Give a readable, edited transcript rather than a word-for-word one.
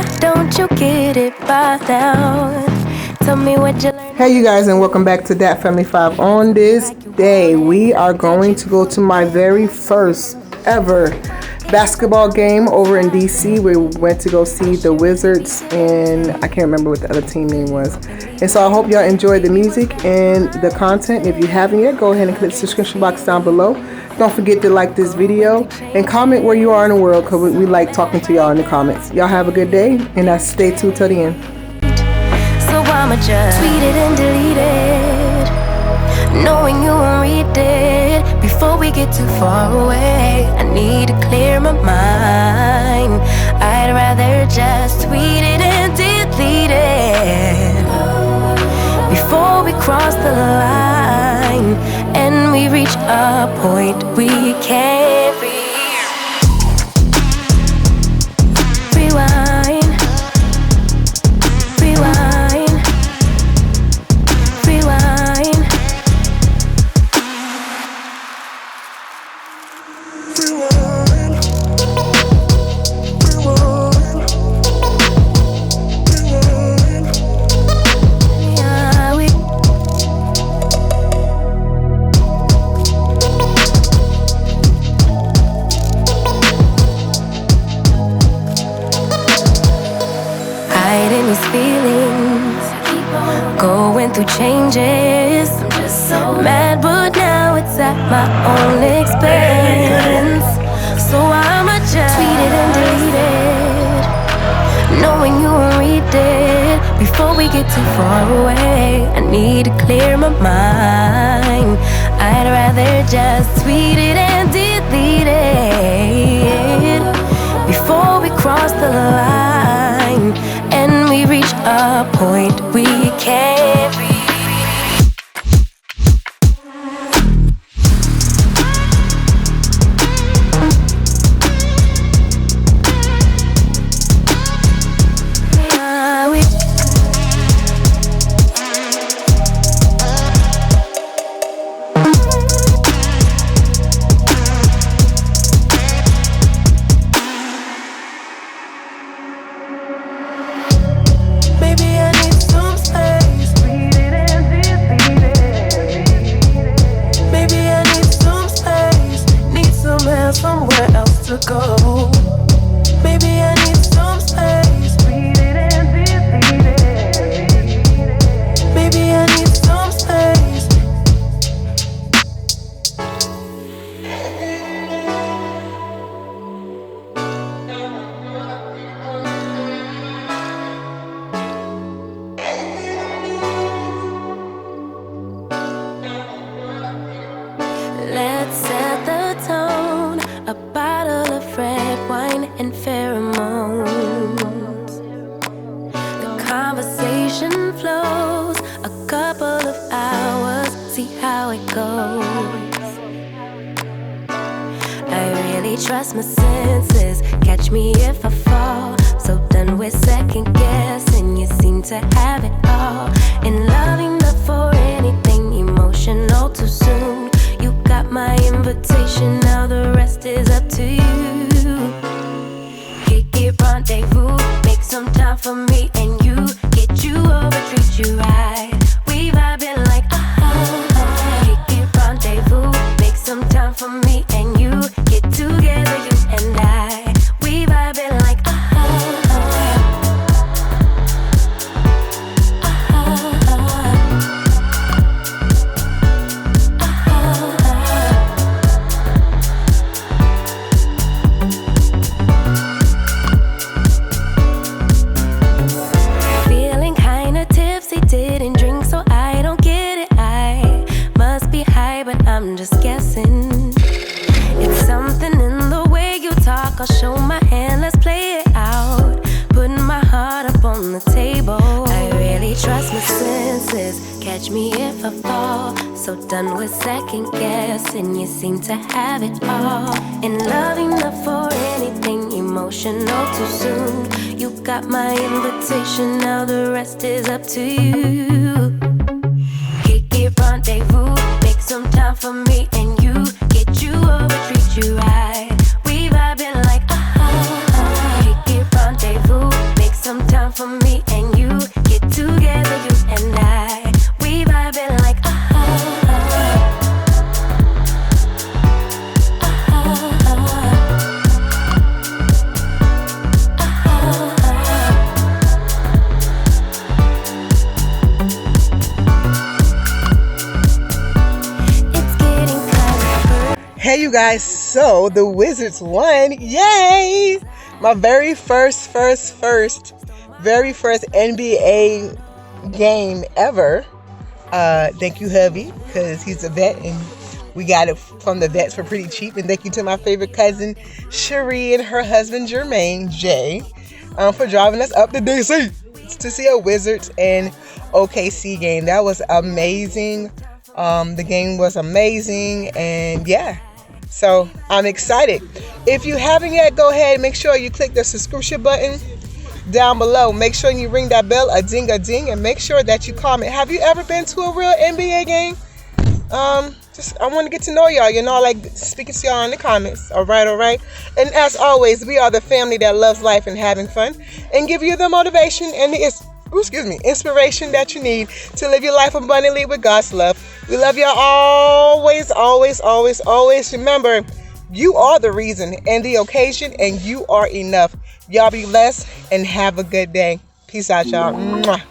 Why don't you get it by now? Tell me what you learned. Hey you guys, and welcome back to DATFAMILY5. On this day, we are going to go to my very first ever basketball game over in DC. We went to go see the Wizards, and I can't remember what the other team name was. And so I hope y'all enjoyed the music and the content. If you haven't yet, go ahead and click the description box down below. Don't forget to like this video and comment where you are in the world, because we like talking to y'all in the comments. Y'all have a good day, and stay tuned till the end. I'ma just tweet it and delete it, knowing you won't read it before we get too far away. I need to clear my mind. I'd rather just tweet it and delete it before we cross the line and we reach a point we can't reach. Going through changes, I'm just so mad, but now it's at my own expense. So I'ma just tweet it and delete it, knowing you won't read it before we get too far away. I need to clear my mind. I'd rather just tweet it and delete it before we cross the line and we reach a point we can't reach. Somewhere else to go. Maybe I need some space. Read it and delete it. Maybe I need some space. Let's set the tone. A bottle of red wine and pheromones. The conversation flows. A couple of hours, see how it goes. I really trust my senses. Catch me if I fall. So done with second guessing. You seem to have it all. In love enough for anything emotional too soon. You got my invitation, now the rest is up to you. Kick it, rendezvous, make some time for me and you. Get you over, treat you right. We vibing like Kick it, rendezvous, make some time for me and you. Get together, you and I. We vibing like I'm just guessing. It's something in the way you talk. I'll show my hand, let's play it out. Putting my heart up on the table. I really trust my senses. Catch me if I fall. So done with second guessing. You seem to have it all. In love enough for anything emotional too soon. You got my invitation, now the rest is up to you. Kick it, rendezvous, make some time for me and you. Get you over, treat you right. We vibing like Kick it, rendezvous, make you guys, so the Wizards won. Yay! My very first NBA game ever. Thank you, hubby, because he's a vet and we got it from the vets for pretty cheap. And thank you to my favorite cousin Cherie and her husband Jermaine Jay for driving us up to DC to see a Wizards and OKC game. That was amazing. The game was amazing, and yeah, so I'm excited. If you haven't yet, go ahead and make sure you click the subscription button down below. Make sure you ring that bell, a ding, and make sure that you comment. Have you ever been to a real NBA game? I want to get to know y'all, like speaking to y'all in the comments. All right. And as always, we are the family that loves life and having fun and give you the motivation and the inspiration that you need to live your life abundantly with God's love. We love y'all always. Remember, you are the reason and the occasion, and you are enough. Y'all be blessed and have a good day. Peace out, y'all. Mwah.